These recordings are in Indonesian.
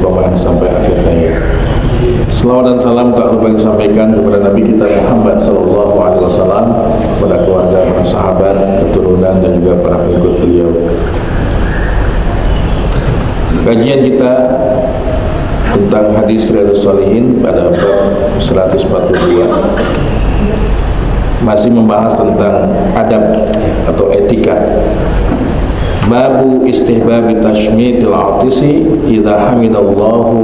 istiqomah sampai akhir hayat. Selawat dan salam tak lupa disampaikan kepada Nabi kita Muhammad sallallahu alaihi wasallam, kepada keluarga, para sahabat, keturunan dan juga para pengikut beliau. Kajian kita tentang hadis Riyadhus Shalihin pada bab 142 masih membahas tentang adab atau etika. Babu istihbabi tashmitil atisi idza hamidallaha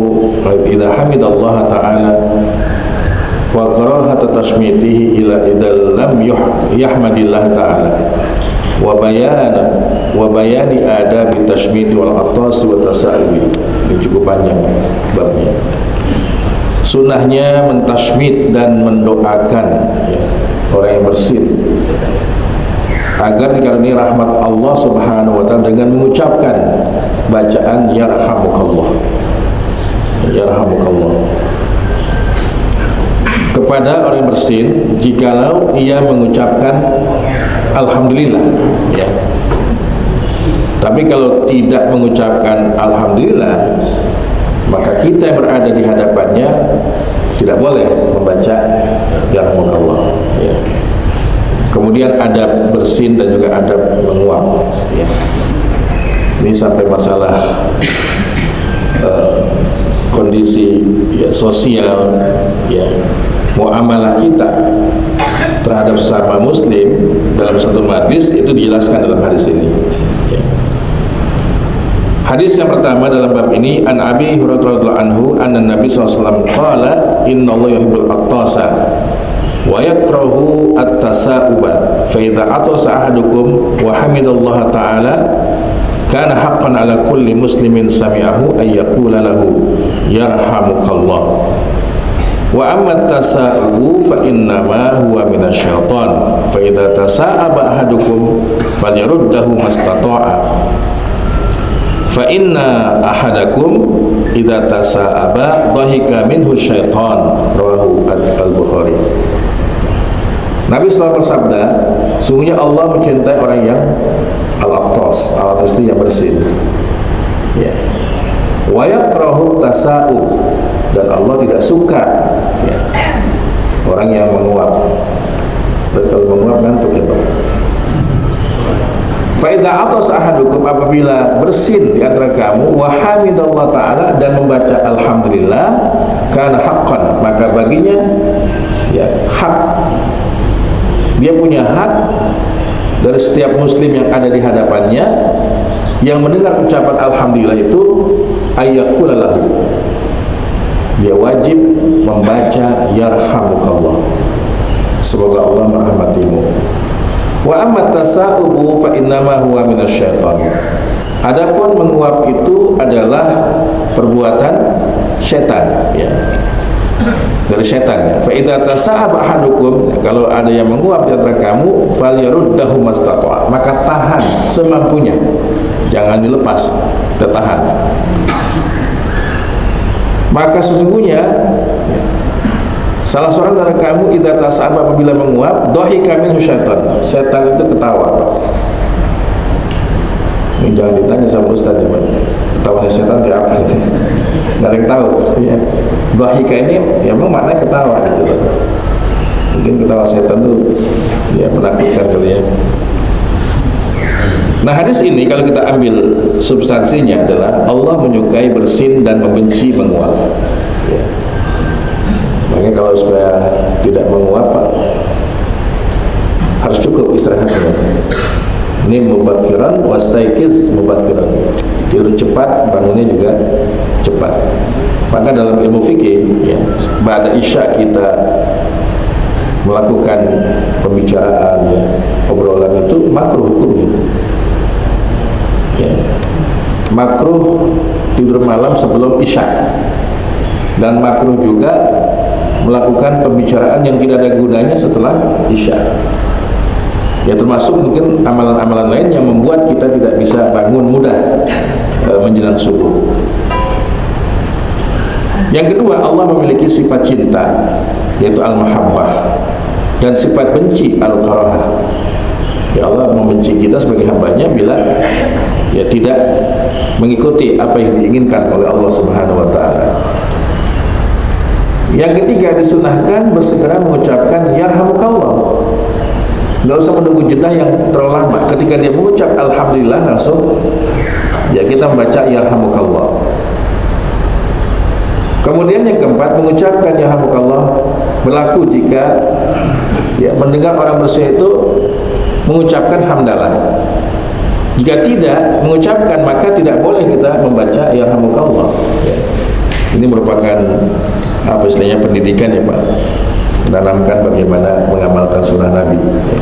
ta'ala wa karahata tashmitihi ila idza lam yahmadillah ta'ala wa bayani adabi tashmiti wal atas wa tasa'ubi. Ini cukup panjang babnya. Sunnahnya mentashmit dan mendoakan orang yang bersin agar dikaruniai rahmat Allah Subhanahu wa taala dengan mengucapkan bacaan yarhamukallah, yarhamukallah kepada orang yang bersin jikalau ia mengucapkan alhamdulillah, ya. Tapi kalau tidak mengucapkan alhamdulillah, maka kita yang berada di hadapannya tidak boleh membaca yarhamukallah, ya. Kemudian adab bersin dan juga adab menguap, ya. Ini sampai masalah kondisi ya, sosial, ya, muamalah kita terhadap sesama muslim dalam satu majlis itu dijelaskan dalam hadis ini, ya. Hadis yang pertama dalam bab ini, an Abi Hurairah radhiyallahu anhu anna Nabi sallallahu alaihi wasallam qala innallaha yuhibbul attasa wa yakrahu at-tasa'uba fa idza atasa ahadukum wa hamidallaha ta'ala kana haqqan 'ala kulli muslimin sami'ahu ay yaqula lahu yarhamukallah wa amma at-tasa'ubu fa innama huwa minasyaitan fa idza tasa'aba ahadukum falyaruddahu mastata'a fa inna ahadakum idza tasa'aba dhahika minhu syaitan. Rawahu al-Bukhari. Nabi SAW bersabda, sungguhnya Allah mencintai orang yang al-attas. Al-attas itu yang bersin, ya. Wa yakrahu tasa'ub, dan Allah tidak suka, ya, orang yang menguap. Dan kalau menguap ngantuk, ya Pak. Fa idza atas ahadukum, apabila bersin di antara kamu, wa hamidallah ta'ala, dan membaca alhamdulillah, kana haqqan, maka baginya ya hak, dia punya hak dari setiap muslim yang ada di hadapannya yang mendengar ucapan alhamdulillah itu, ayyakula lahu, dia wajib membaca yarhamukallah, semoga Allah merahmatimu. Wa amma tasa'ubu fa innama huwa minasyaitan, adapun menguap itu adalah perbuatan setan, ya, dari setan. Fa idza tasa'aba ahadukum, kalau ada yang menguap di antara kamu, falyaruddahu mastata'a, maka tahan semampunya, jangan dilepas, tertahan. Maka sesungguhnya salah seorang dari kamu idza tasa'aba, apabila menguap, dhahika minhu syaitan, setan itu ketawa. Ini jangan ditanya sama ustaz, ya, ketawanya setan kayak apa itu, nggak ada yang tahu, ya. Dhahika ini ya memang maknanya ketawa gitu. Mungkin ketawa setan itu ya menakutkan kali, ya. Nah, hadis ini kalau kita ambil substansinya adalah Allah menyukai bersin dan membenci menguap, ya. Makanya kalau supaya tidak menguap harus cukup istirahatnya. Ini mubakiran wastaiqiz mubakiran, tidur cepat, bangunnya juga cepat. Maka dalam ilmu fikih, ya, pada isya kita melakukan pembicaraan, ya, obrolan itu makruh hukumnya, ya. Makruh tidur malam sebelum isya, dan makruh juga melakukan pembicaraan yang tidak ada gunanya setelah isya. Ya, termasuk mungkin amalan-amalan lain yang membuat kita tidak bisa bangun mudah menjelang subuh. Yang kedua, Allah memiliki sifat cinta, yaitu al-mahabbah, dan sifat benci al-karahah. Ya, Allah membenci kita sebagai hambanya bila ya tidak mengikuti apa yang diinginkan oleh Allah Subhanahu wa taala. Yang ketiga, disunahkan bersegera mengucapkan yarhamukallah. Enggak usah menunggu jeda yang terlalu lama. Ketika dia mengucap alhamdulillah, langsung ya kita membaca yarhamukallah. Kemudian yang keempat, mengucapkan yarhamukallah berlaku jika ya mendengar orang bersih itu mengucapkan hamdalah. Jika tidak mengucapkan, maka tidak boleh kita membaca yarhamukallah. Ya. Ini merupakan apa istilahnya pendidikan ya Pak, menanamkan bagaimana mengamalkan sunnah Nabi. Ya.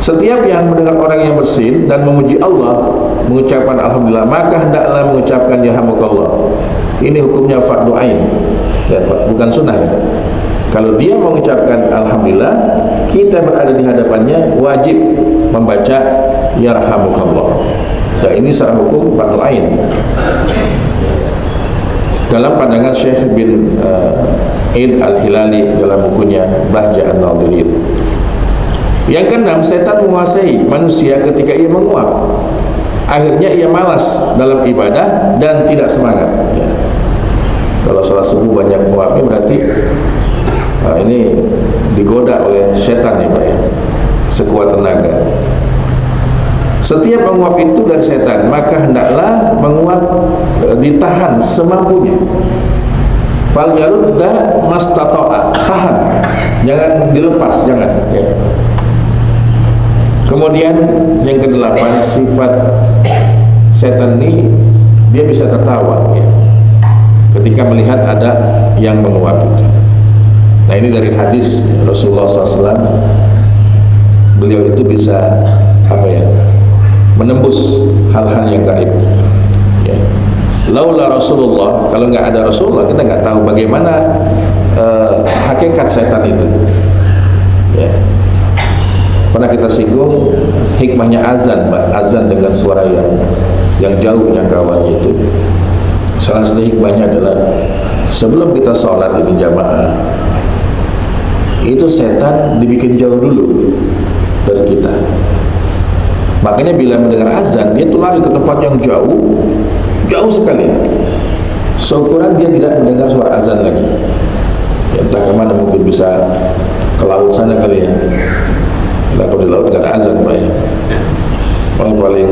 Setiap yang mendengar orang yang bersin dan memuji Allah mengucapkan alhamdulillah, maka hendaklah mengucapkan yarhamukallah. Ini hukumnya fardu ain, ya Pak, bukan sunnah. Ya. Kalau dia mengucapkan alhamdulillah, kita berada di hadapannya wajib membaca yarhamukallah. Dan ini secara hukum fardu ain. Dalam pandangan Syekh bin Id Al-Hilali dalam bukunya Bahja An-Nadirin. Yang keenam, setan menguasai manusia ketika ia menguap. Akhirnya ia malas dalam ibadah dan tidak semangat. Ya. Kalau sholat subuh banyak menguapnya berarti ini digoda oleh setan ya Pak ya, sekuat tenaga. Setiap menguap itu dari setan, maka hendaklah menguap ditahan semampunya. Fal yarudda mastata'a, tahan, jangan dilepas, jangan ya. Kemudian yang kedelapan, sifat setan ini dia bisa tertawa ya, ketika melihat ada yang menguap itu. Nah ini dari hadis Rasulullah SAW, beliau itu bisa apa ya, menembus hal-hal yang gaib ya. Laula Rasulullah, kalau nggak ada Rasulullah kita nggak tahu bagaimana hakikat setan itu ya. Pernah kita singgung hikmahnya azan, Mbak, azan dengan suara yang jauh jangkauannya itu. Salah satu hikmahnya adalah sebelum kita sholat ini jamaah, itu setan dibikin jauh dulu dari kita. Makanya bila mendengar azan, dia tuh lari ke tempat yang jauh sekali. Seukuran dia tidak mendengar suara azan lagi. Ya, entah kemana, mungkin bisa ke laut sana kali ya. Nah, kalau di laut nggak ada azan Pak ya. Yang paling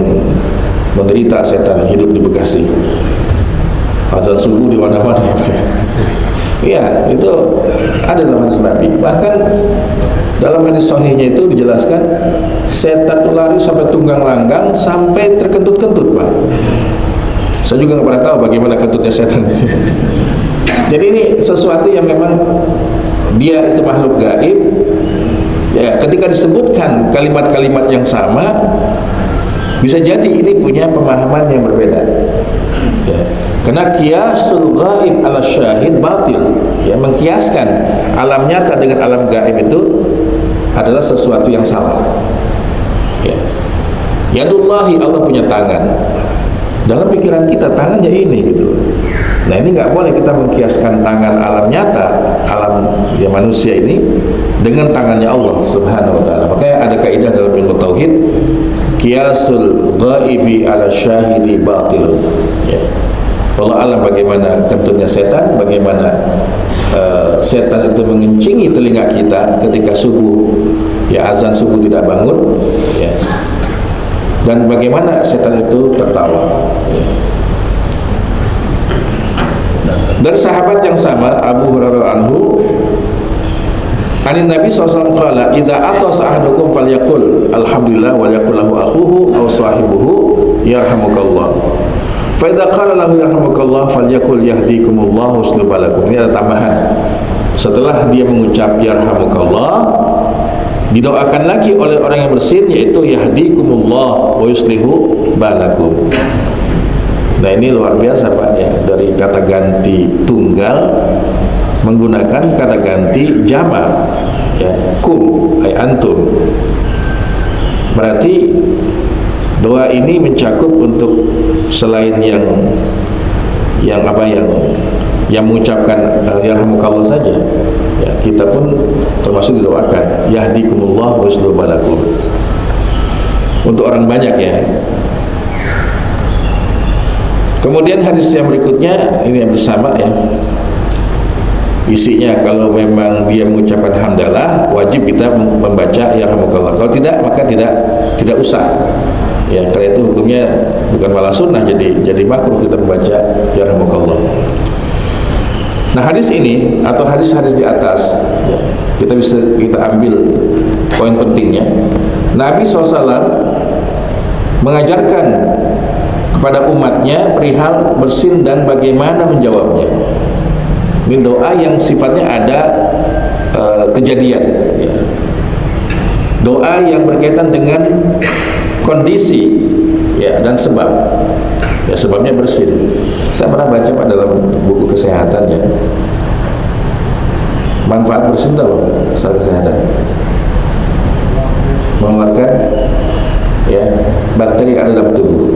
menderita setan hidup di Bekasi. Azan subuh di mana-mana ya Pak ya. Iya, itu ada dalam hadis Nabi. Bahkan dalam hadis sahihnya itu dijelaskan setan lari sampai tunggang langgang, sampai terkentut-kentut Pak. Saya juga nggak pernah tahu bagaimana kentutnya setan. Jadi ini sesuatu yang memang dia itu makhluk gaib. Ya, ketika disebutkan kalimat-kalimat yang sama, bisa jadi ini punya pemahaman yang berbeda. Ya. Karena qiyasul ghaib ala syahid batil, ya, mengkiaskan alam nyata dengan alam gaib itu adalah sesuatu yang salah. Ya. Yadullahi, Allah punya tangan. Dalam pikiran kita tangannya ini gitu. Nah ini nggak boleh kita mengkiaskan tangan alam nyata, alam ya manusia ini dengan tangannya Allah Subhanahu wa taala. Makanya ada kaidah dalam ilmu tauhid, qiyasul ghaibi ala syahidi batil. Ya. Allah alam bagaimana kentutnya setan, bagaimana setan itu mengencingi telinga kita ketika subuh, ya azan subuh tidak bangun, ya. Dan bagaimana setan itu tertawa. Ya. Dari sahabat yang sama, Abu Hurairah anhu, anin Nabi SAW qala, idza atasa ahadukum falyaqul alhamdulillah wa yaqul lahu akhuhu aw sahibuhu yarhamukallah. Fa idza qala lahu yarhamukallah falyaqul yahdikumullah husnul balakum. Ini ada tambahan. Setelah dia mengucap yarhamukallah, didoakan lagi oleh orang yang bersin, yaitu yahdikumullah wa yuslihu balakum. Nah ini luar biasa Pak ya, dari kata ganti tunggal menggunakan kata ganti jama ya, kum ay antum. Berarti doa ini mencakup untuk selain yang mengucapkan yarhamukallah saja ya, kita pun termasuk didoakan yahdikumullah wa yuslihu balakum. Untuk orang banyak ya, Kemudian hadis yang berikutnya ini yang bersama ya. Isinya kalau memang dia mengucapkan hamdalah wajib kita membaca yarhamukallah. Kalau tidak maka tidak usah. Ya, karena itu hukumnya bukan malah sunnah jadi makruh kita membaca yarhamukallah. Nah, hadis ini atau hadis-hadis di atas ya, kita ambil poin pentingnya. Nabi SAW mengajarkan kepada umatnya perihal bersin dan bagaimana menjawabnya. Ini doa yang sifatnya ada kejadian ya. Doa yang berkaitan dengan kondisi ya dan sebab ya, sebabnya bersin. Saya pernah baca Pak dalam buku kesehatan ya, manfaat bersin tahu secara kesehatan, mengeluarkan ya bakteri yang ada dalam tubuh.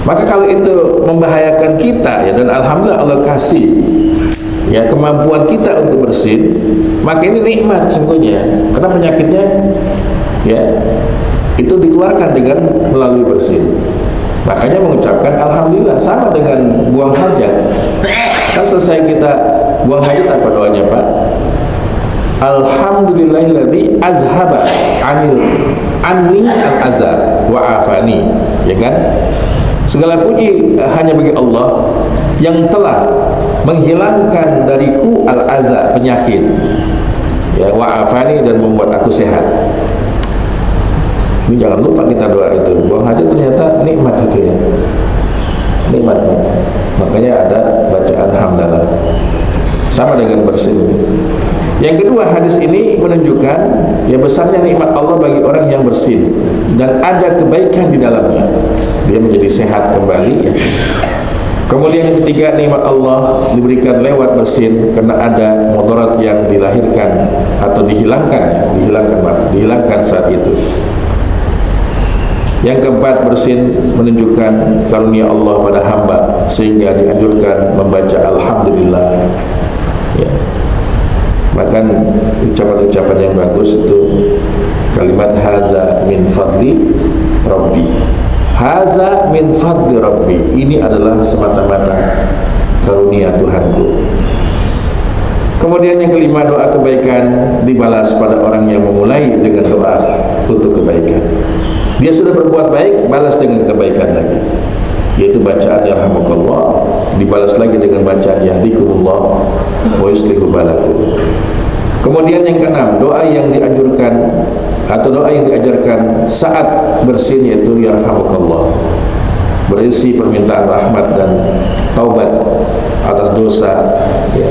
Maka kalau itu membahayakan kita ya, dan alhamdulillah Allah kasih ya kemampuan kita untuk bersin, maka ini nikmat sungguhnya. Karena penyakitnya ya itu dikeluarkan dengan melalui bersin. Makanya mengucapkan alhamdulillah sama dengan buang hajat. Kan selesai kita buang hajat apa doanya Pak? Alhamdulillahilladzi azhaba anni al-azab wa afani. Ya kan? Segala puji hanya bagi Allah yang telah menghilangkan dariku al-aza, penyakit ya, wa'afani, dan membuat aku sehat. Ini jangan lupa kita doa itu. Buang hajat ternyata nikmat itu ya, nikmat. Makanya ada bacaan hamdalah sama dengan bersin. Yang kedua, hadis ini menunjukkan ya besarnya nikmat Allah bagi orang yang bersin dan ada kebaikan di dalamnya. Dia menjadi sehat kembali ya. Kemudian yang ketiga, nikmat Allah diberikan lewat bersin karena ada mudarat yang dilahirkan atau dihilangkan saat itu. Yang keempat, bersin menunjukkan karunia Allah pada hamba sehingga dianjurkan membaca alhamdulillah ya. Bahkan ucapan-ucapan yang bagus itu kalimat haza min fadli rabbi. Haza min fadli rabbi, ini adalah semata-mata karunia Tuhanku. Kemudian yang kelima, doa kebaikan dibalas pada orang yang memulai dengan doa untuk kebaikan. Dia sudah berbuat baik, balas dengan kebaikan lagi, yaitu bacaan yarhamukallah, dibalas lagi dengan bacaan yahdikumullah wa yuslihu balakum. Kemudian yang keenam, doa yang dianjurkan atau doa yang diajarkan saat bersin yaitu yarhamukallah, berisi permintaan rahmat dan taubat atas dosa ya.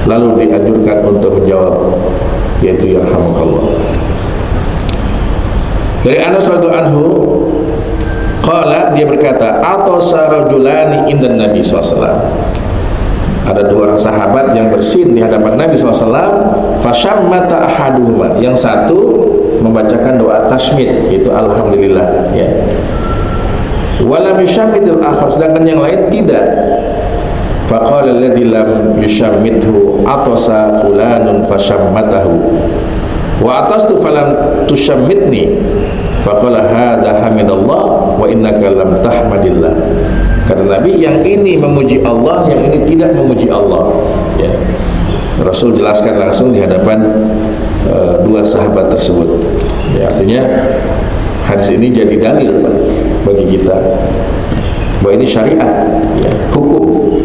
Lalu dianjurkan untuk menjawab yaitu yarhamukallah. Dari Anas radhiyallahu anhu qala, dia berkata, atasa rajulani indan Nabi SAW. Ada dua orang sahabat yang bersin di hadapan Nabi SAW. Fashammata ahaduhuma, yang satu membacakan doa tasmid, yaitu alhamdulillah ya. Walam yushammidul akhar, sedangkan yang lain tidak. Faqala alladzi lam yushammidhu atasa fulanun fashammatahu wa atastu falam tushammidni faqala hadza hamidallah wa innaka lam tahmadillah. Kata Nabi, yang ini memuji Allah, yang ini tidak memuji Allah ya. Rasul jelaskan langsung di hadapan dua sahabat tersebut ya. Artinya hadis ini jadi dalil bagi kita bahwa ini syariat ya, hukum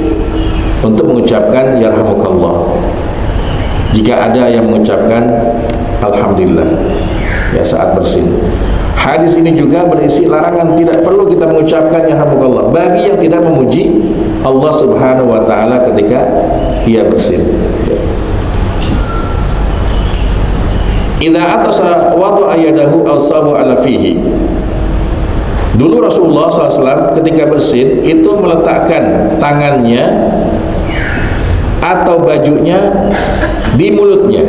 untuk mengucapkan yarhamukallah jika ada yang mengucapkan alhamdulillah ya saat bersin. Hadis ini juga berisi larangan tidak perlu kita mengucapkan yarhamukallah bagi yang tidak memuji Allah Subhanahu wa taala ketika ia bersin ya. Idza atasa wada'a yadahu aw sabu ala fihi. Dulu Rasulullah SAW ketika bersin itu meletakkan tangannya atau bajunya di mulutnya.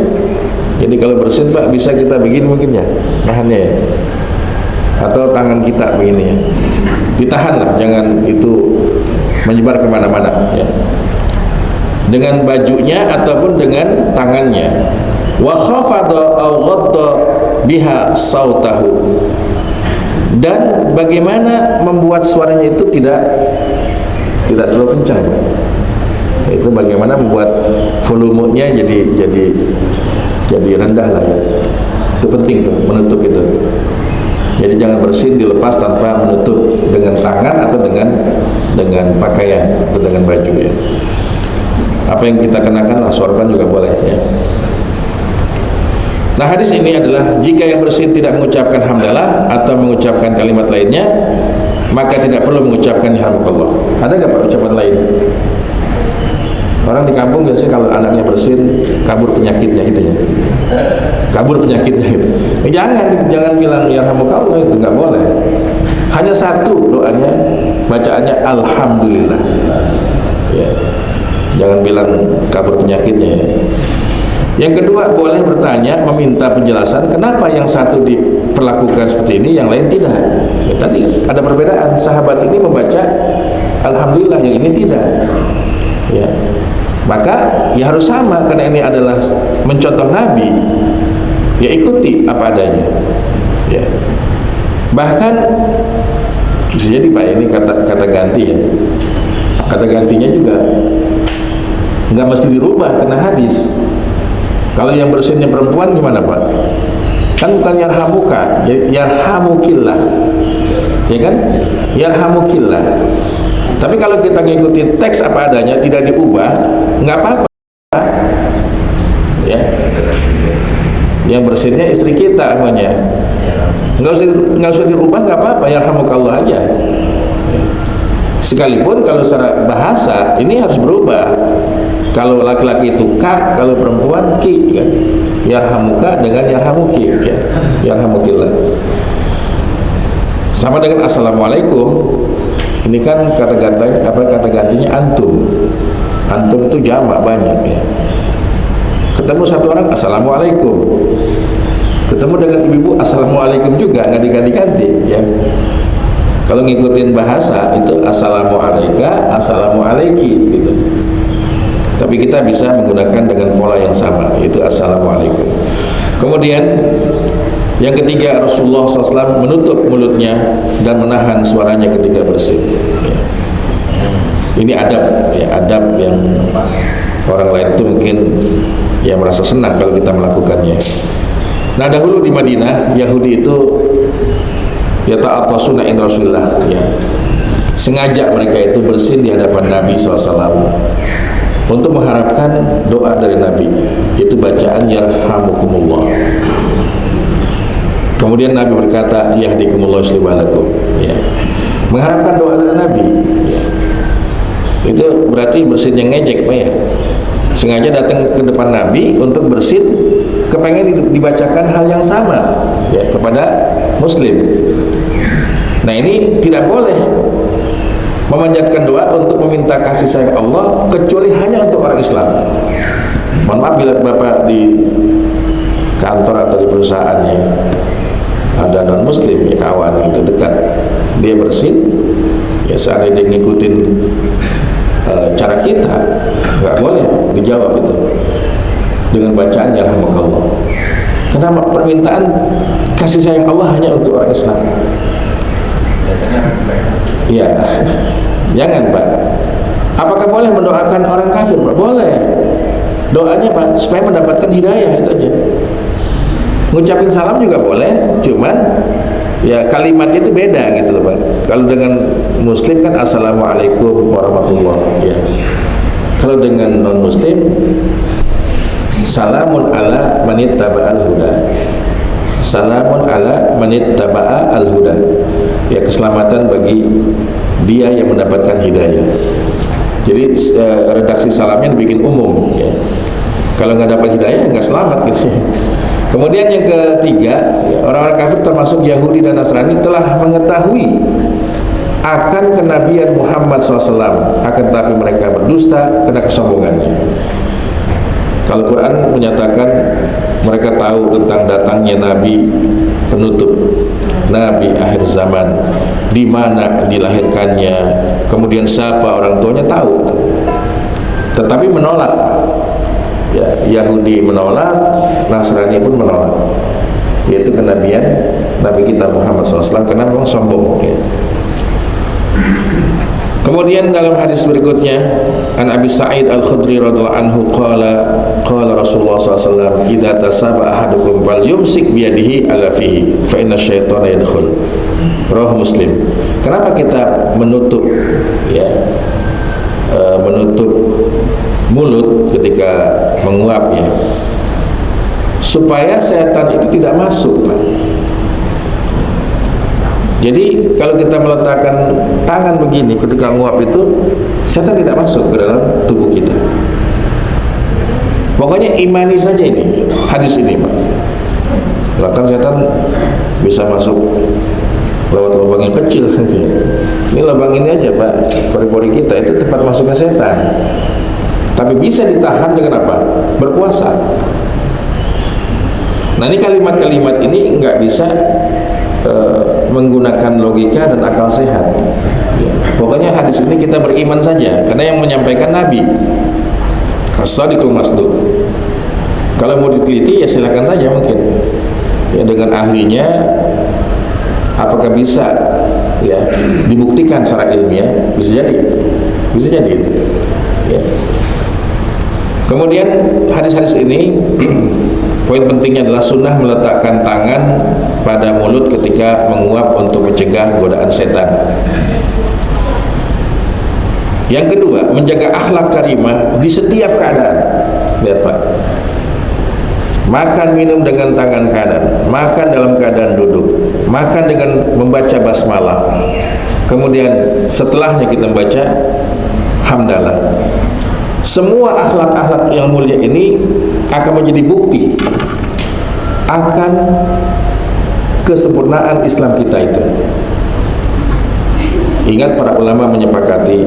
Jadi kalau bersin Pak, bisa kita begini mungkin ya, nahannya ya, atau tangan kita begini ya, ditahan lah, jangan itu menyebar kemana-mana ya, dengan bajunya ataupun dengan tangannya. Wa khafada aw ghadda biha sautahu, dan bagaimana membuat suaranya itu tidak terlalu kencang. Itu bagaimana membuat volumenya jadi rendah lah ya. Itu penting tuh, menutup itu. Jadi jangan bersin dilepas tanpa menutup dengan tangan atau dengan pakaian atau dengan baju ya. Apa yang kita kenakan lah, sorban juga boleh ya. Nah, hadis ini adalah jika yang bersin tidak mengucapkan hamdalah atau mengucapkan kalimat lainnya, maka tidak perlu mengucapkan yarhamukallah. Ada nggak Pak ucapan lain? Orang di kampung biasanya kalau anaknya bersin kabur penyakitnya gitu ya. Kabur penyakitnya gitu. Jangan bilang yarhamukallah, itu nggak boleh. Hanya satu doanya, bacaannya alhamdulillah. Ya. Jangan bilang kabur penyakitnya ya. Yang kedua, boleh bertanya, meminta penjelasan kenapa yang satu diperlakukan seperti ini, yang lain tidak. Ya, tadi ada perbedaan. Sahabat ini membaca alhamdulillah, yang ini tidak. Ya. Maka ya harus sama, karena ini adalah mencontoh Nabi. Ya ikuti apa adanya. Ya. Bahkan bisa jadi Pak, ini kata ganti ya. Kata gantinya juga nggak mesti dirubah karena hadis. Kalau yang bersinnya perempuan gimana Pak? Kan bukan yarhamuka, yarhamukillah, ya kan? Yarhamukillah. Tapi kalau kita ngikutin teks apa adanya, tidak diubah, nggak apa-apa. Ya. Yang bersinnya istri kita namanya, nggak usah dirubah, nggak apa-apa, yarhamukallah aja. Sekalipun kalau secara bahasa ini harus berubah. Kalau laki-laki itu ka, kalau perempuan ki, kan? Yarhamuka dengan yarhamuki, ya. Yarhamukillah. Sama dengan assalamualaikum. Ini kan kata gantinya antum. Antum itu jamak banyak ya. Ketemu satu orang assalamualaikum. Ketemu dengan ibu assalamualaikum juga, nggak diganti-ganti ya. Kalau ngikutin bahasa itu assalamualaikum, assalamualaiki gitu. Tapi kita bisa menggunakan dengan pola yang sama, yaitu assalamualaikum. Kemudian yang ketiga, Rasulullah SAW menutup mulutnya dan menahan suaranya ketika bersin. Ya. Ini adab, ya, adab yang orang lain itu mungkin ya merasa senang kalau kita melakukannya. Nah, dahulu di Madinah Yahudi itu ya ta'atasuna in Rasulullah, ya. Sengaja mereka itu bersin di hadapan Nabi SAW untuk mengharapkan doa dari Nabi, itu bacaan yarhamukumullah. Kemudian Nabi berkata yahdikumullah yuslih-balakum, ya. Mengharapkan doa dari Nabi, ya. Itu berarti bersin yang ngejek Pak ya. Sengaja datang ke depan Nabi untuk bersin, kepengen dibacakan hal yang sama ya kepada muslim. Nah, ini tidak boleh memanjatkan doa untuk meminta kasih sayang Allah kecuali hanya untuk orang Islam. Mohon maaf bila Bapak di kantor atau di perusahaannya ada non muslim ya, kawan itu dekat, dia bersin ya, seandainya dia ngikutin cara kita, nggak boleh dijawab itu dengan bacaan yarhamukallah. Karena permintaan kasih sayang Allah hanya untuk orang Islam. Ya, jangan Pak. Apakah boleh mendoakan orang kafir Pak? Boleh. Doanya Pak supaya mendapatkan hidayah, itu aja. Ngucapin salam juga boleh, cuman ya kalimatnya itu beda gitu loh Pak. Kalau dengan muslim kan assalamualaikum warahmatullahi, ya. Kalau dengan non muslim salamun ala manittaba'al huda. Salamun ala manittaba'al huda. Ya, keselamatan bagi dia yang mendapatkan hidayah. Jadi redaksi salamnya dibikin umum ya. Kalau nggak dapat hidayah nggak selamat gitu. Kemudian yang ketiga, ya, orang-orang kafir termasuk Yahudi dan Nasrani telah mengetahui akan kenabian Muhammad SAW, akan tetapi mereka berdusta karena kesombongannya. Kalau Quran menyatakan mereka tahu tentang datangnya Nabi penutup, Nabi akhir zaman, di mana dilahirkannya, kemudian siapa orang tuanya, tahu, tetapi menolak. Ya, Yahudi menolak, Nasrani pun menolak, yaitu kenabian Nabi kita Muhammad SAW, karena memang sombong ya. Kemudian dalam hadis berikutnya, an Abi Sa'id Al-Khudri radhiyallahu anhu qala Rasulullah SAW, idza tasaba ahadukum falyumsik biyadihi ala fihi fa inna syaitana yadkhul. Rawahu Muslim. Kenapa kita menutup ya, menutup mulut ketika menguap ya? Supaya setan itu tidak masuk, Pak. Jadi kalau kita meletakkan tangan begini ketika nguap itu, setan tidak masuk ke dalam tubuh kita. Pokoknya imani saja ini hadis ini, Pak. Bahkan setan bisa masuk lewat lubang yang kecil. Ini lubang ini aja, Pak, pori-pori kita itu tempat masuknya setan. Tapi bisa ditahan dengan apa? Berpuasa. Nah, ini kalimat-kalimat ini nggak bisa menggunakan logika dan akal sehat. Pokoknya hadis ini kita beriman saja, karena yang menyampaikan Nabi As-Sadiqul Masduq. Kalau mau diteliti ya silakan saja, mungkin ya dengan ahlinya, apakah bisa ya dibuktikan secara ilmiah, bisa jadi itu ya. Kemudian hadis-hadis ini poin pentingnya adalah sunnah meletakkan tangan pada mulut ketika menguap untuk mencegah godaan setan. Yang kedua, menjaga akhlak karimah di setiap keadaan. Lihat, Pak, makan minum dengan tangan kanan, makan dalam keadaan duduk, makan dengan membaca basmalah, kemudian setelahnya kita membaca hamdalah. Semua akhlak-akhlak yang mulia ini akan menjadi bukti akan kesempurnaan Islam kita itu. Ingat, para ulama menyepakati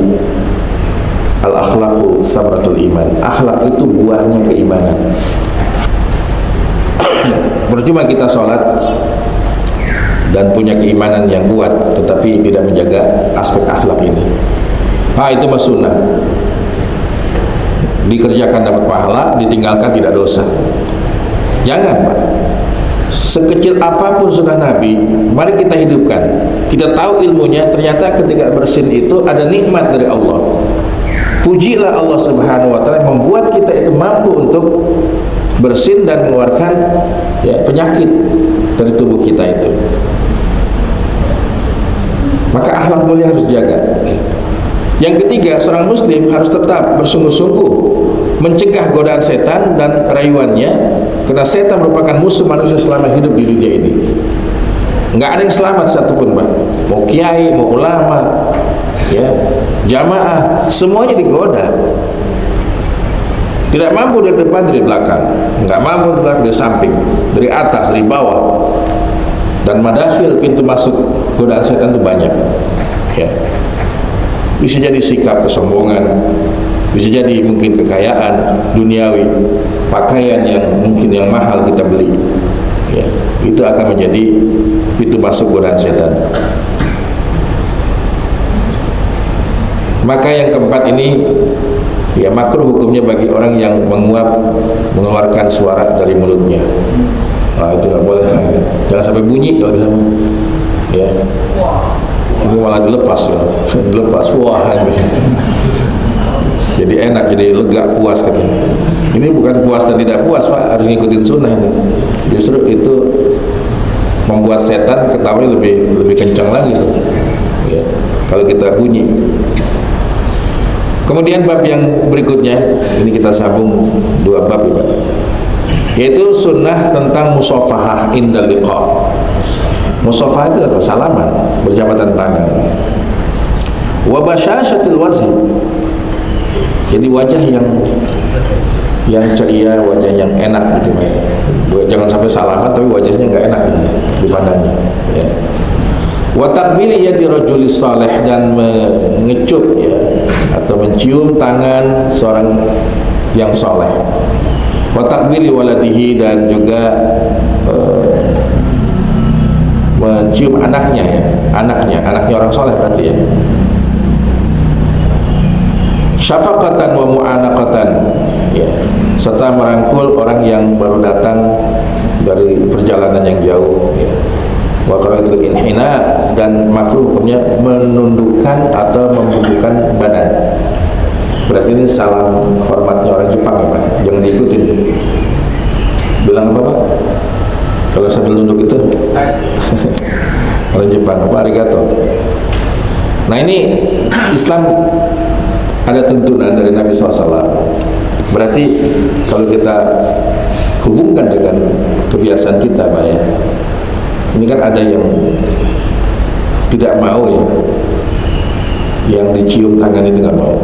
al-akhlaqu samratul iman. Akhlak itu buahnya keimanan. Percuma kita sholat dan punya keimanan yang kuat tetapi tidak menjaga aspek akhlak ini. Itu mah sunnah. Dikerjakan dapat pahala, ditinggalkan tidak dosa. Jangan, Pak. Sekecil apapun sunnah Nabi, mari kita hidupkan. Kita tahu ilmunya, ternyata ketika bersin itu ada nikmat dari Allah. Pujilah Allah Subhanahu wa taala membuat kita itu mampu untuk bersin dan mengeluarkan ya, penyakit dari tubuh kita itu. Maka akhlak mulia harus dijaga. Yang ketiga, seorang muslim harus tetap bersungguh-sungguh mencegah godaan setan dan rayuannya, karena setan merupakan musuh manusia selama hidup di dunia ini. Nggak ada yang selamat satupun, Pak. Mau kiai, mau ulama, ya, jamaah, semuanya digoda. Tidak mampu dari depan, dari belakang, nggak mampu dari belakang, dari samping, dari atas, dari bawah. Dan madakhil, pintu masuk godaan setan itu banyak. Ya. Bisa jadi sikap kesombongan, bisa jadi mungkin kekayaan duniawi, pakaian yang mungkin yang mahal kita beli, ya, itu akan menjadi pintu masuk godaan setan. Maka yang keempat ini ya makruh hukumnya bagi orang yang mengeluarkan suara dari mulutnya. Itu nggak boleh, jangan sampai bunyi kalau bisa, ya. Ini malah dilepas ya, dilepas, wah ini. Jadi enak, jadi lega, puas katanya. Ini bukan puas dan tidak puas, Pak, harus ngikutin sunnah ini. Justru itu membuat setan ketawa lebih kencang lagi tuh. Ya, kalau kita bunyi. Kemudian bab yang berikutnya, ini kita sambung dua bab ya, Pak. Yaitu sunnah tentang musafahah indal liqa. Musafah itu apa? Salaman, berjabatan tangan. Wa basyashatil wajh. Jadi wajah yang ceria, wajah yang enak gitu, Pak. Jangan sampai salaman tapi wajahnya enggak enak gitu dipandangnya, ya. Wa taqbili yadi rajulis salih, dan mengecup ya atau mencium tangan seorang yang saleh. Wa taqbili waladihi, dan juga mencium anaknya ya, anaknya orang soleh berarti ya. Syafaqatan wa mu'anaqatan, ya, serta merangkul orang yang baru datang dari perjalanan yang jauh, ya. wa karahatul inhina, dan makruh hukumnya menundukkan atau membungkukkan badan. Berarti ini salam hormatnya orang Jepang ya Pak, jangan diikutin. Bilang apa Pak? Kalau sambil nunduk itu orang Jepang apa? Arigato. Nah ini Islam ada tuntunan dari Nabi SAW. Berarti kalau kita hubungkan dengan kebiasaan kita Pak ya, ini kan ada yang tidak mau ya, yang dicium tangan itu nggak mau.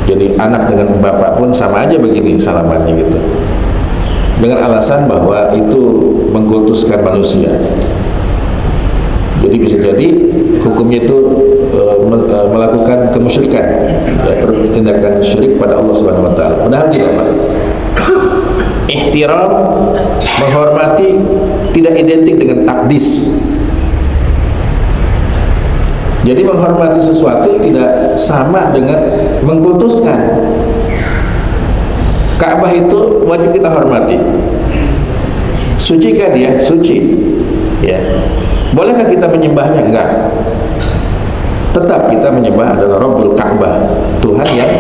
Jadi anak dengan bapak pun sama aja begini salamannya gitu, dengan alasan bahwa itu mengkultuskan manusia. Jadi bisa jadi hukumnya itu melakukan kemusyrikan, ya, tindakan syirik pada Allah Subhanahu Wa Taala. Padahal tidak Pak. Ihtiram, menghormati, tidak identik dengan takdis. Jadi menghormati sesuatu tidak sama dengan mengkultuskan. Ka'bah itu wajib kita hormati. Suci kan dia? Suci. Ya. Bolehkah kita menyembahnya? Enggak. Tetap kita menyembah adalah Rabbul Ka'bah, Tuhan yang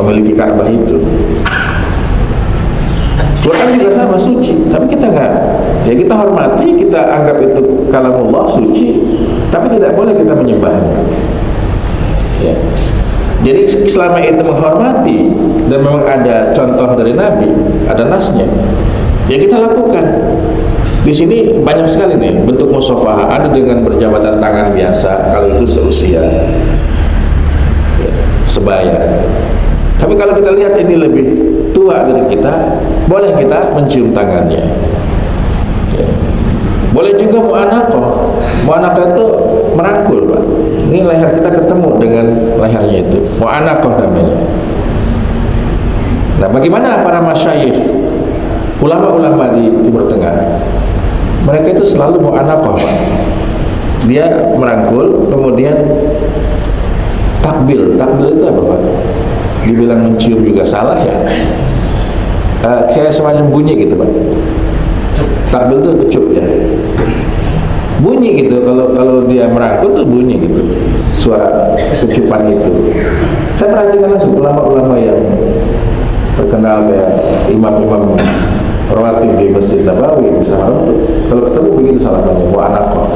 memiliki Ka'bah itu. Quran juga sama, suci, tapi kita enggak. Ya kita hormati, kita anggap itu kalamullah, suci, tapi tidak boleh kita menyembahnya. Ya. Jadi selama itu menghormati dan memang ada contoh dari Nabi, ada nasnya, ya kita lakukan. Di sini banyak sekali nih bentuk musafahah, ada dengan berjabatan tangan biasa kalau itu seusia, ya, sebaya. Tapi kalau kita lihat ini lebih tua dari kita, boleh kita mencium tangannya. Ya. Boleh juga mu'anaqah. Mu'anaqah itu merangkul Pak. Ini leher kita ketemu dengan lehernya itu, mu'anaqah namanya. Nah bagaimana para masyayikh, ulama-ulama di Timur Tengah, mereka itu selalu mu'anaqah Pak. Dia merangkul, kemudian takbil. Takbil itu apa Pak? Dibilang mencium juga salah ya. Kayak semacam bunyi gitu Pak. Takbil itu kecup ya, bunyi gitu. Kalau dia merangkul tuh bunyi gitu, suara kecupan itu. Saya perhatikan langsung ulama-ulama yang terkenal ya, imam-imam rawatib di Masjid Nabawi bersama itu, kalau ketemu begitu salamannya mu'anaqah.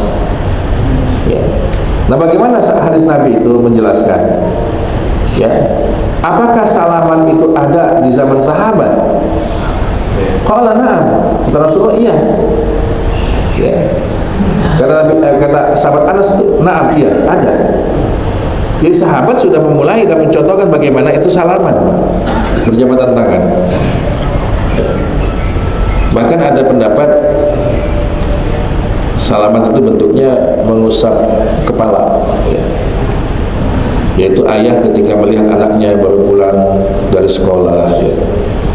Ya. Nah bagaimana hadis Nabi itu menjelaskan? Ya, apakah salaman itu ada di zaman sahabat? Qala na'am, kata Rasulullah iya. Ya. Kata sahabat Anas itu na'am, iya, ada. Jadi sahabat sudah memulai dan mencontohkan bagaimana itu salaman, berjabatan tangan. Bahkan ada pendapat salaman itu bentuknya mengusap kepala, ya. Yaitu ayah ketika melihat anaknya baru pulang dari sekolah, ya,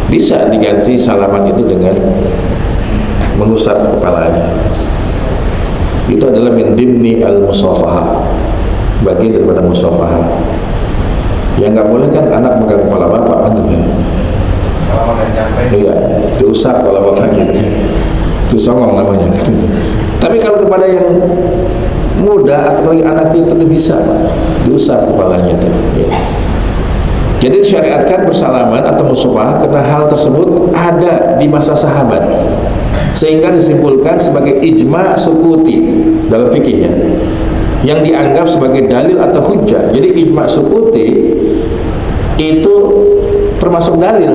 bisa diganti salaman itu dengan mengusap kepalanya. Itu adalah min dimni al-musafahah, bagian daripada musafahah. Yang nggak boleh kan anak megang kepala bapak kan, iya, diusap kalau bapaknya itu songong namanya. Tapi kalau kepada yang muda atau bagi anak itu bisa diusap kepalanya itu. Ya. Jadi syariatkan bersalaman atau musafahah karena hal tersebut ada di masa sahabat, sehingga disimpulkan sebagai ijma sukuti dalam fikihnya, yang dianggap sebagai dalil atau hujjah. Jadi ijma sukuti itu termasuk dalil.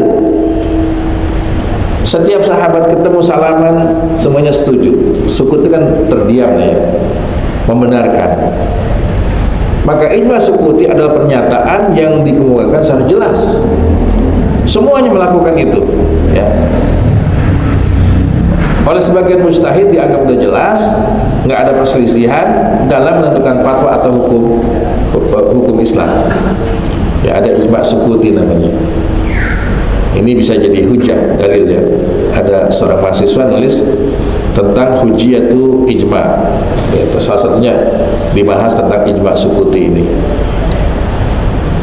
Setiap sahabat ketemu salaman semuanya setuju. Sukut itu kan terdiam ya, membenarkan. Maka ijma sukuti adalah pernyataan yang dikemukakan secara jelas. Semuanya melakukan itu, ya. Oleh sebagian mujtahid dianggap sudah jelas, nggak ada perselisihan dalam menentukan fatwa atau hukum Islam. Ya, ada ijma sukuti namanya. Ini bisa jadi hujah, dalilnya. Ada seorang mahasiswa nulis tentang hujiyatu ijma, ya, salah satunya dibahas tentang ijma sukuti ini.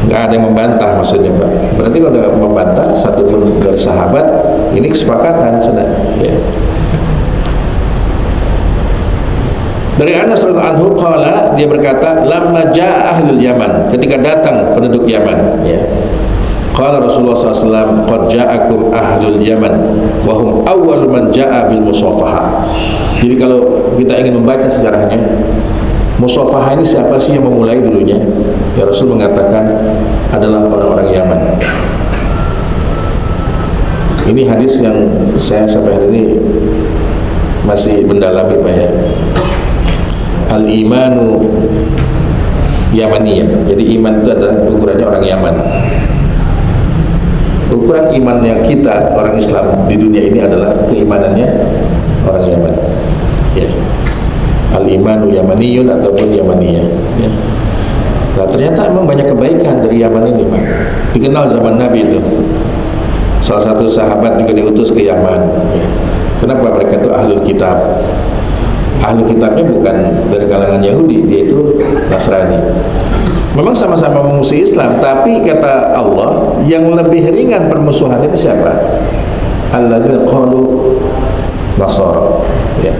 Nggak ada yang membantah maksudnya Pak. Berarti kalau ada membantah satu pun dari sahabat, ini kesepakatan sudah, ya. Dari Anas radhiyallahu anhu qala, dia berkata, lamma jaa ahlul Yaman, ketika datang penduduk Yaman, ya. Qala Rasulullah SAW, qad ja'akum ahlul Yaman wa hum awwal man ja'a bil musafahah. Jadi kalau kita ingin membaca sejarahnya, musafahah ini siapa sih yang memulai dulunya? Ya, Rasul mengatakan adalah orang-orang Yaman. Ini hadis yang saya sampai hari ini masih mendalami, Pak, ya. Al-imanu Yamaniyah. Jadi iman itu adalah ukurannya orang Yaman. Ukuran imannya kita orang Islam di dunia ini adalah keimanannya orang Yaman. Ya. Al-imanu Yamaniyun ataupun Yamaniyah. Ya. Nah, ternyata memang banyak kebaikan dari Yaman ini, Pak. Dikenal zaman Nabi itu. Salah satu sahabat juga diutus ke Yaman. Ya. Kenapa? Mereka itu ahlul kitab. Ahlul kitabnya bukan dari kalangan Yahudi, dia itu Nasrani. Memang sama-sama memusuhi Islam, tapi kata Allah, yang lebih ringan permusuhan itu siapa? Alladzina qalu Nasara. Ya.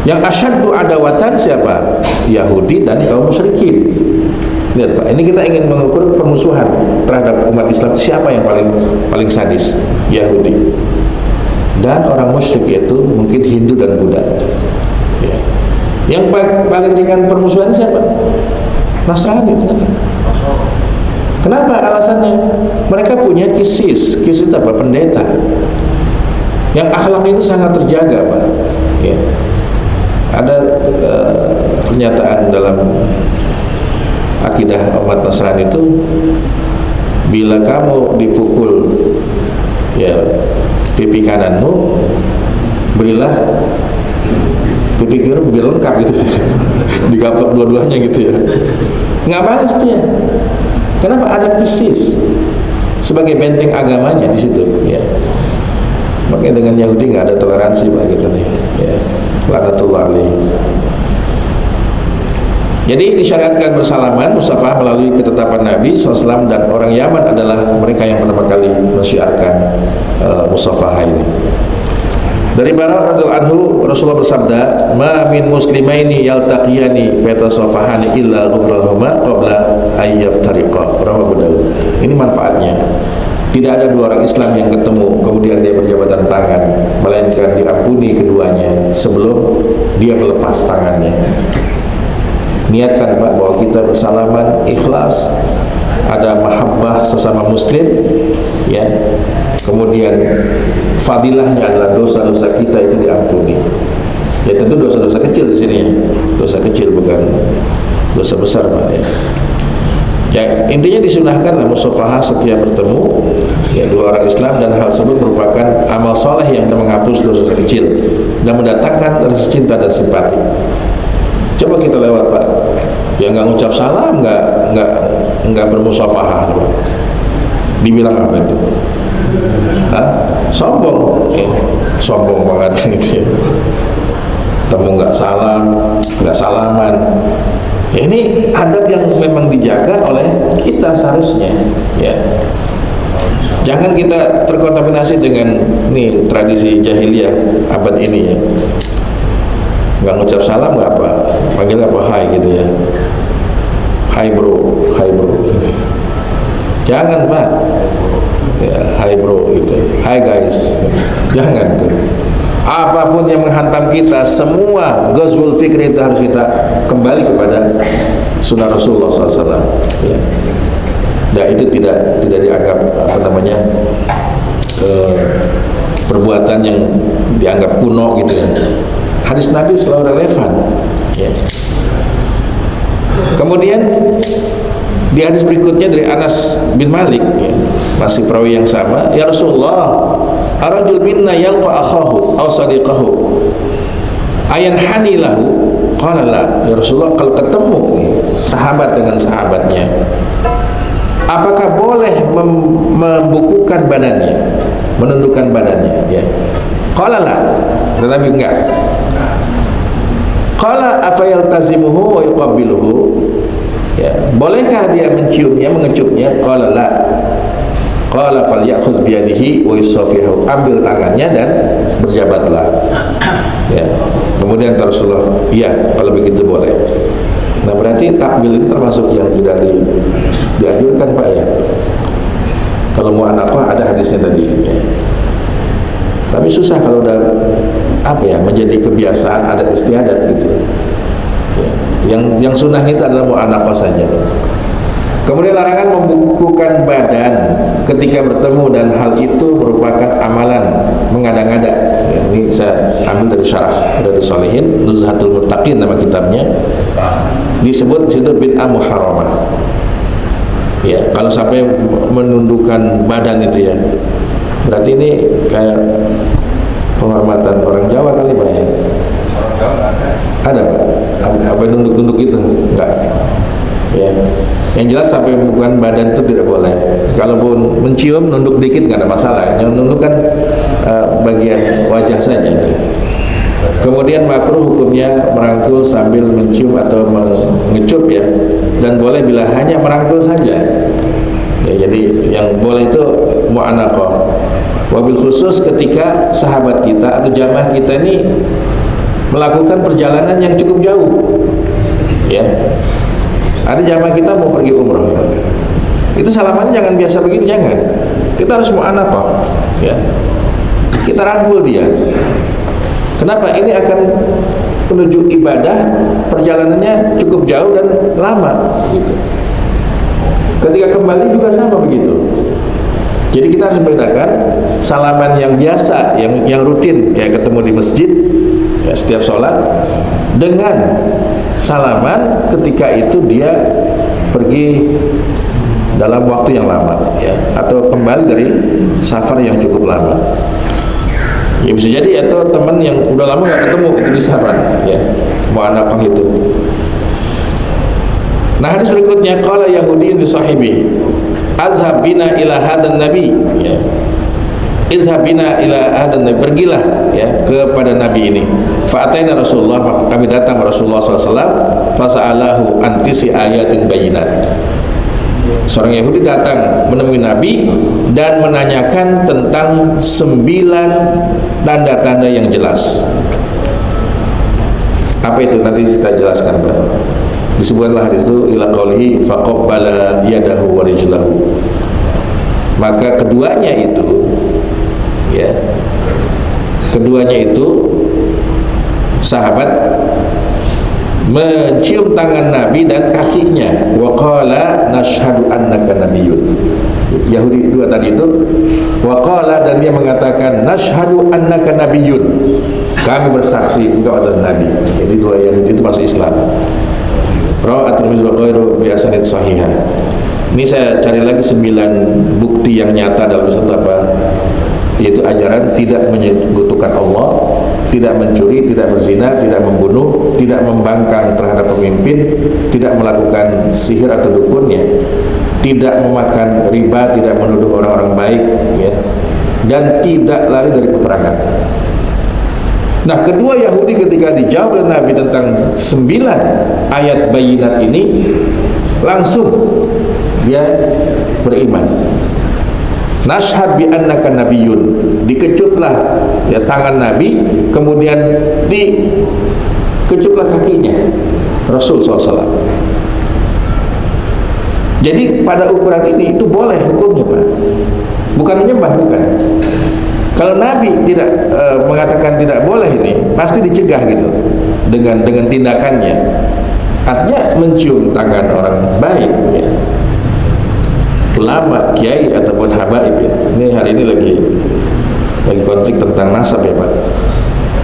Yang asyaddu adawatan siapa? Yahudi dan kaum musyrikin. Lihat, Pak, ini kita ingin mengukur permusuhan terhadap umat Islam, siapa yang paling sadis? Yahudi. Dan orang musyrik itu mungkin Hindu dan Buddha. Ya. Yang paling ringan permusuhan siapa? Nasrani. Kenapa alasannya? Mereka punya kisis itu apa? Pendeta. Yang akhlak itu sangat terjaga, Pak. Ya. Ada pernyataan dalam akidah umat Nasrani itu, bila kamu dipukul ya pipi kananmu, berilah pipi kiri biar lengkap gitu. Digaplok dua-duanya gitu ya. Nggak balas dia. Kenapa? Ada kisis sebagai benteng agamanya di situ. Ya. Makanya dengan Yahudi nggak ada toleransi, Pak, gitu nih. Ya. Laknatullah alaihi. Jadi disyariatkan bersalaman musafah melalui ketetapan Nabi SAW, dan orang Yaman adalah mereka yang pertama kali mensyiarkan musafah ini. Dari Bara radhiyallahu anhu, Rasulullah bersabda, "Ma min muslimaini yaltaqiyani fayatasafahani illa ghufranahuma qabla ayyaftariqa." Rawahu Abu Dawud. Ini manfaatnya. Tidak ada dua orang Islam yang ketemu kemudian dia berjabatan tangan, melainkan diampuni keduanya sebelum dia melepas tangannya. Niatkan, Pak, bahwa kita bersalaman ikhlas, ada mahabbah sesama muslim, ya. Kemudian fadilahnya adalah dosa-dosa kita itu diampuni. Ya, tentu dosa-dosa kecil di sini ya. Dosa kecil, bukan dosa besar, Pak, ya. Ya, intinya disunahkanlah musafahah setiap bertemu ya dua orang Islam, dan hal tersebut merupakan amal soleh yang menghapus dosa kecil dan mendatangkan rasa cinta dan simpati. Coba kita lewat, Pak, yang nggak ngucap salam, nggak bermusafahah, Pak. Dibilang apa itu? Hah? Sombong, sombong banget gitu ya. Temu nggak salam, nggak salaman. Ya, ini adab yang memang dijaga oleh kita seharusnya, ya. Jangan kita terkontaminasi dengan nih tradisi jahiliyah abad ini ya. Nggak ngucap salam, nggak apa, panggil apa, hai gitu ya. Hai bro, hai bro. Jangan, Pak. Ya, hai bro gitu. Hai guys. Jangan tuh. Apapun yang menghantam kita, semua ghazwul fikri itu harus kita kembali kepada sunnah Rasulullah SAW. Ya. Dan itu tidak dianggap perbuatan yang dianggap kuno gitu ya. Hadis Nabi selalu relevan. Ya. Kemudian di hadis berikutnya dari Anas bin Malik, ya, masih perawi yang sama, ya Rasulullah, arajul minna yalqa akhahu aw sadiqahu ayan hanilahu, qala la. Ya Rasulullah, kalau ketemu sahabat dengan sahabatnya, apakah boleh membukukan badannya, menundukkan badannya? Ya. Qala la. Tetapi enggak. Qala afayaltazimuhu wa yuqabbiluhu. Ya, bolehkah dia menciumnya, mengecupnya? Qala la. Qala falyakhuz biyadihi wa yusafihu. Ambil tangannya dan berjabatlah. Ya. Kemudian Rasulullah, iya kalau begitu boleh. Nah berarti takbil ini termasuk yang tidak dianjurkan Pak ya. Kalau mau anakah ada hadisnya tadi ya. Tapi susah kalau udah menjadi kebiasaan adat istiadat gitu ya. Yang sunnah itu adalah mau anakah saja. Kemudian larangan membukukan badan ketika bertemu, dan hal itu merupakan amalan mengada-ngada ya, ini saya ambil dari syarah dari Shalihin Nuzhatul Muttaqin nama kitabnya, disebut situ bid'ah muharramah ya. Kalau sampai menundukkan badan itu ya, berarti ini kayak penghormatan orang Jawa kali Pak ya. Ada Pak? Apa nunduk-nunduk itu? Enggak ya. Yang jelas sampai membukukan badan itu tidak boleh. Kalaupun mencium nunduk dikit nggak ada masalah. Yang nunduk kan bagian wajah saja itu. Kemudian makruh hukumnya merangkul sambil mencium atau mengecup ya, dan boleh bila hanya merangkul saja ya. Jadi yang boleh itu mu'anaqah. Wabil khusus ketika sahabat kita atau jamaah kita ini melakukan perjalanan yang cukup jauh ya. Ada jamaah kita mau pergi umroh, itu salamannya jangan biasa begini, jangan. Kita harus mu'anaqah ya. Kita rangkul dia. Kenapa? Ini akan menuju ibadah, perjalanannya cukup jauh dan lama gitu. Ketika kembali juga sama begitu. Jadi kita harus membedakan salaman yang biasa, yang rutin kayak ketemu di masjid ya, setiap sholat, dengan salaman ketika itu dia pergi dalam waktu yang lama ya, atau kembali dari safar yang cukup lama ya. Bisa jadi atau teman yang udah lama nggak ketemu itu di safar ya, mu'anaqah itu. Nah hadis berikutnya, qala Yahudiyyun li sahibi azhab bina ila hadan nabi ya. Izhab bina ila hadan nabi, pergilah ya kepada nabi ini. Fa'ataina Rasulullah, maka kami datang Rasulullah SAW. Fasa'alahu antisi ayatin bayinat. Seorang Yahudi datang menemui Nabi dan menanyakan tentang 9 tanda-tanda yang jelas. Apa itu? Nanti kita jelaskan Pak. Disebutkanlah hadis itu ila qaulihi faqabbala yadahu wa rijlahu. Maka keduanya itu ya, keduanya itu sahabat mencium tangan Nabi dan kakinya. Wa qala nashhadu annaka nabiyyun. Yahudi dua tadi itu, wa qala, dan dia mengatakan nashhadu annaka nabiyyun, kami bersaksi engkau adalah nabi. Jadi dua Yahudi itu masuk Islam. Rawi at-Tirmidzi wa ghairu bi asanid sahihah. Ini saya cari lagi 9 bukti yang nyata dalam Islam apa? Yaitu ajaran tidak menyekutukan Allah, tidak mencuri, tidak berzina, tidak membunuh, tidak membangkang terhadap pemimpin, tidak melakukan sihir atau dukunnya, tidak memakan riba, tidak menuduh orang-orang baik ya, dan tidak lari dari peperangan. Nah, kedua Yahudi ketika dijawab oleh Nabi tentang 9 ayat bayinat ini, langsung dia beriman. Nashhad bi annaka nabiyyun, dikecuplah ya tangan Nabi, kemudian dikecuplah kakinya Rasul SAW. Jadi pada ukuran ini itu boleh hukumnya Pak, bukan menyembah, bukan. Kalau Nabi tidak mengatakan tidak boleh, ini pasti dicegah gitu dengan tindakannya. Artinya mencium tangan orang baik ya, ulama, kiai ataupun habaib ya. Ini hari ini lagi konflik tentang nasab ya Pak,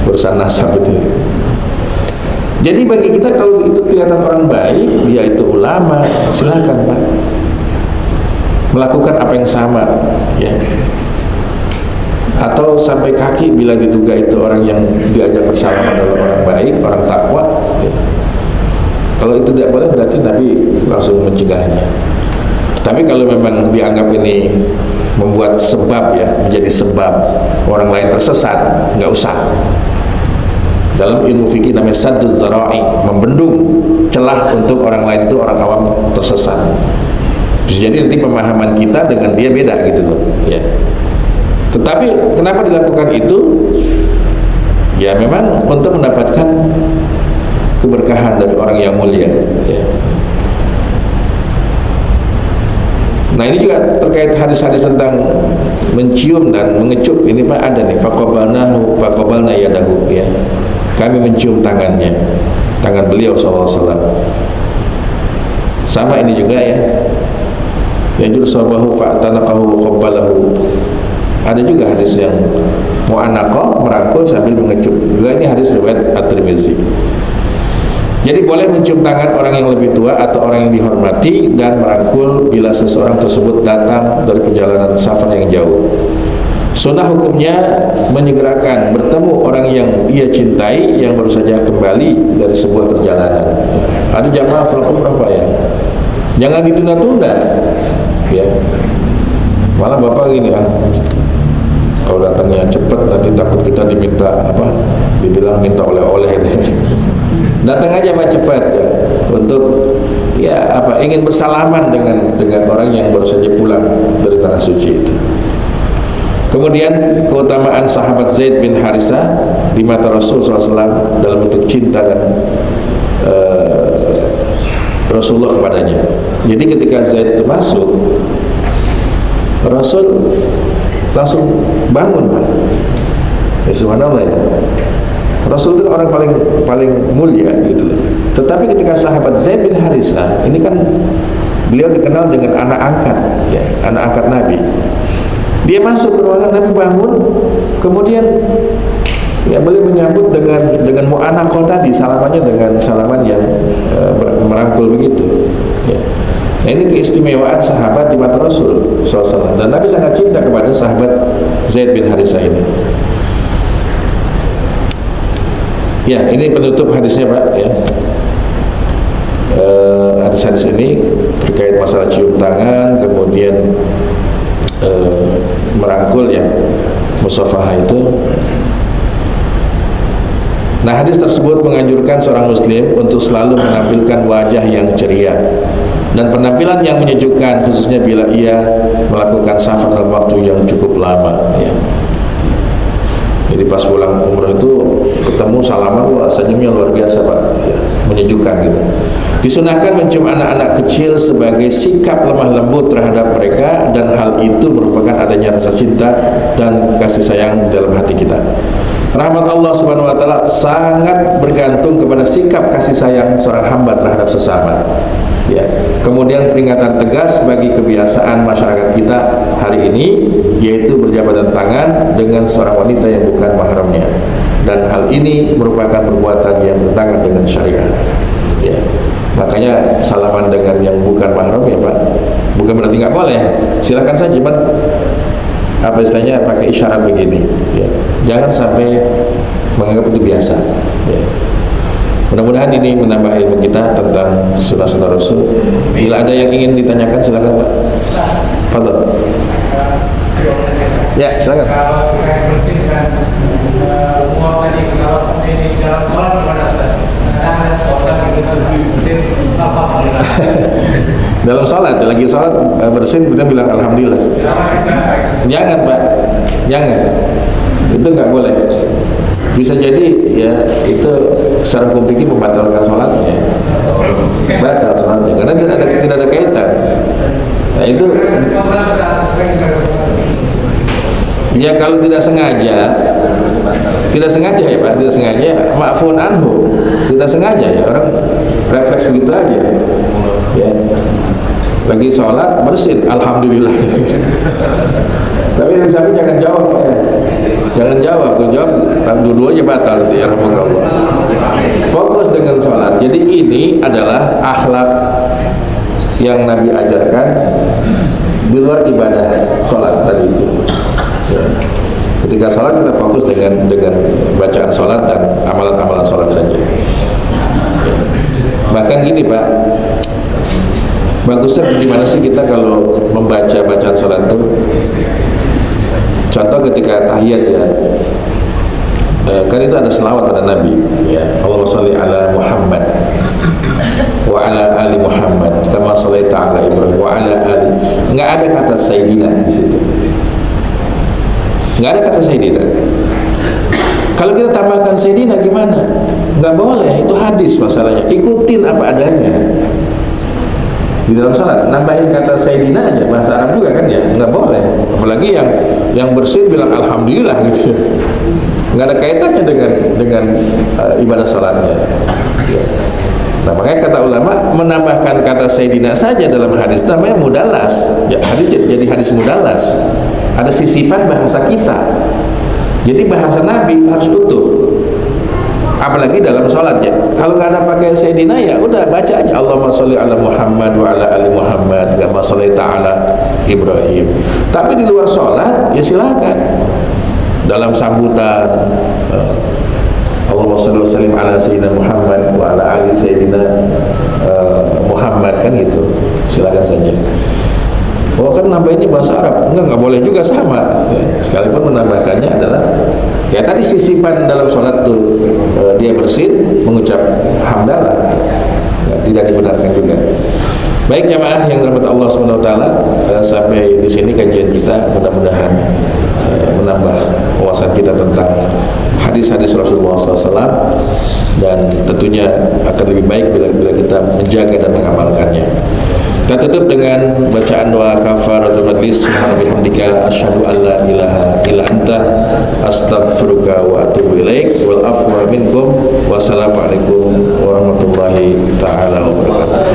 urusan nasab itu. Jadi bagi kita kalau itu kelihatan orang baik, dia itu ulama, silakan Pak melakukan apa yang sama ya. Atau sampai kaki bila diduga itu orang yang diajak bersama adalah orang baik, orang takwa ya. Kalau itu tidak boleh berarti Nabi langsung mencegahnya. Tapi kalau memang dianggap ini membuat sebab ya, menjadi sebab orang lain tersesat, nggak usah. Dalam ilmu fikih namanya sadduz zara'i, membendung celah untuk orang lain itu, orang awam tersesat. Jadi nanti pemahaman kita dengan dia beda gitu loh ya. Tetapi kenapa dilakukan itu? Ya memang untuk mendapatkan keberkahan dari orang yang mulia, ya. Nah ini juga terkait hadis-hadis tentang mencium dan mengecup. Ini Pak ada nih, faqabalna yadahu, ya. Kami mencium tangannya, tangan beliau sallallahu alaihi wasallam. Sama ini juga ya. Yajur sabahu fa'tanaqahu qabbalahu. Ada juga hadis yang mu'anaqah, merangkul sambil mengecup. Juga ini hadis riwayat At-Tirmizi. Jadi boleh mencium tangan orang yang lebih tua atau orang yang dihormati dan merangkul bila seseorang tersebut datang dari perjalanan safar yang jauh. Sunnah hukumnya menyegerakan bertemu orang yang ia cintai yang baru saja kembali dari sebuah perjalanan. Ada jamaah pulang umrah Pak ya, jangan ditunda-tunda ya. Malah Bapak gini kalau datangnya cepat nanti takut kita diminta dibilang minta oleh-oleh. Datang aja Pak cepat ya, untuk ingin bersalaman dengan orang yang baru saja pulang dari tanah suci itu. Kemudian keutamaan sahabat Zaid bin Harisah di mata Rasul SAW dalam bentuk cinta dan Rasulullah kepadanya. Jadi ketika Zaid masuk, Rasul langsung bangun Pak. Ya subhanallah ya. Rasul itu orang paling mulia gitu. Tetapi ketika sahabat Zaid bin Harisah ini kan beliau dikenal dengan anak angkat ya, anak angkat Nabi. Dia masuk ke ruangan Nabi bangun, kemudian ya beliau menyambut dengan mu'anaqah tadi, salamannya dengan salaman yang merangkul begitu. Ya. Nah ini keistimewaan sahabat di mata Rasul SAW, dan Nabi sangat cinta kepada sahabat Zaid bin Harisah ini. Ya, ini penutup hadisnya Pak ya. Hadis-hadis ini terkait masalah cium tangan, kemudian merangkul ya, musafahah itu. Nah hadis tersebut menganjurkan seorang muslim untuk selalu menampilkan wajah yang ceria dan penampilan yang menyejukkan, khususnya bila ia melakukan safar dalam waktu yang cukup lama ya. Jadi pas pulang umrah itu ketemu salaman, wah senyumnya luar biasa Pak ya, menyejukkan gitu. Disunahkan mencium anak-anak kecil sebagai sikap lemah lembut terhadap mereka, dan hal itu merupakan adanya rasa cinta dan kasih sayang dalam hati kita. Rahmat Allah Subhanahu wa taala sangat bergantung kepada sikap kasih sayang seorang hamba terhadap sesama. Ya. Kemudian peringatan tegas bagi kebiasaan masyarakat kita hari ini, yaitu berjabatan tangan dengan seorang wanita yang bukan mahramnya, dan hal ini merupakan perbuatan yang bertentangan dengan syariat. Ya. Makanya salaman dengan yang bukan mahram ya Pak, bukan berarti nggak boleh, silakan saja, cuman apa istilahnya pakai isyarat begini. Ya. Jangan sampai menganggap itu biasa. Ya. Mudah-mudahan ini menambah ilmu kita tentang sunnah-sunnah Rasul. Bila ada yang ingin ditanyakan silakan Pak. Fadhil. Ya, silakan. Dalam sholat, lagi sholat bersin kemudian bilang alhamdulillah. Jangan Pak, jangan. Itu nggak boleh. Bisa jadi ya itu secara hukum fikih membatalkan sholatnya, batal sholatnya karena tidak ada kaitan. Nah itu ya kalau tidak sengaja ya Pak, tidak sengaja, ma'fun anhu, tidak sengaja ya, orang refleks begitu aja ya, lagi sholat bersin alhamdulillah. Tapi yang samping jangan jawab ya. Jangan jawab, kalau jawab dua-duanya batal ya rahmatullah. Fokus dengan sholat. Jadi ini adalah akhlak yang Nabi ajarkan di luar ibadah sholat tadi itu. Ya. Ketika sholat kita fokus dengan bacaan sholat dan amalan-amalan sholat saja. Ya. Bahkan gini Pak, bagusnya gimana sih kita kalau membaca bacaan sholat itu? Contoh ketika tahiyat ya, kan itu ada selawat pada Nabi ya, Allahumma sholli ala Muhammad wa ala ali Muhammad kama shallaita ala Ibrahim wa ala ali. Enggak ada kata sayyidina di situ. Enggak ada kata sayyidina. Kalau kita tambahkan Sayyidina gimana? Nggak boleh, itu hadis masalahnya. Ikutin apa adanya. Di dalam salat nambahin kata Sayyidina aja, bahasa Arab juga kan ya, nggak boleh. Apalagi yang bersin bilang alhamdulillah gitu ya. Nggak ada kaitannya dengan ibadah salatnya. Nah, makanya kata ulama menambahkan kata Sayyidina saja dalam hadis namanya mudalas. Ya, hadis jadi hadis mudalas. Ada sisipan bahasa kita. Jadi bahasa Nabi harus utuh. Apalagi dalam sholat ya. Kalau nggak ada pakai Sayyidina ya udah baca aja Allahumma sholli ala Muhammad wa ala ali Muhammad kama shallaita ala Ibrahim. Tapi di luar sholat ya silakan. Dalam sambutan Allahumma sholli wa sallim ala Sayyidina Muhammad wa ala ali Sayyidina Muhammad kan gitu. Silakan saja. Oh kan nambahinnya bahasa Arab. Enggak boleh juga sama. Sekalipun menambahkannya adalah kayak tadi sisipan dalam sholat tuh dia bersin mengucap hamdalah. Tidak dibenarkan juga. Baik jamaah yang dirahmati Allah Subhanahu wa taala, sampai di sini kajian kita, mudah-mudahan menambah wawasan kita tentang hadis-hadis Rasulullah SAW, dan tentunya akan lebih baik bila kita menjaga dan mengamalkannya. Kita tutup dengan bacaan doa kafaratul majlis. Subhanallahi asyhadu an la ilaha illa anta astaghfiruka wa atubu ilaik wal afwa minkum. Wassalamualaikum warahmatullahi taala wabarakatuh.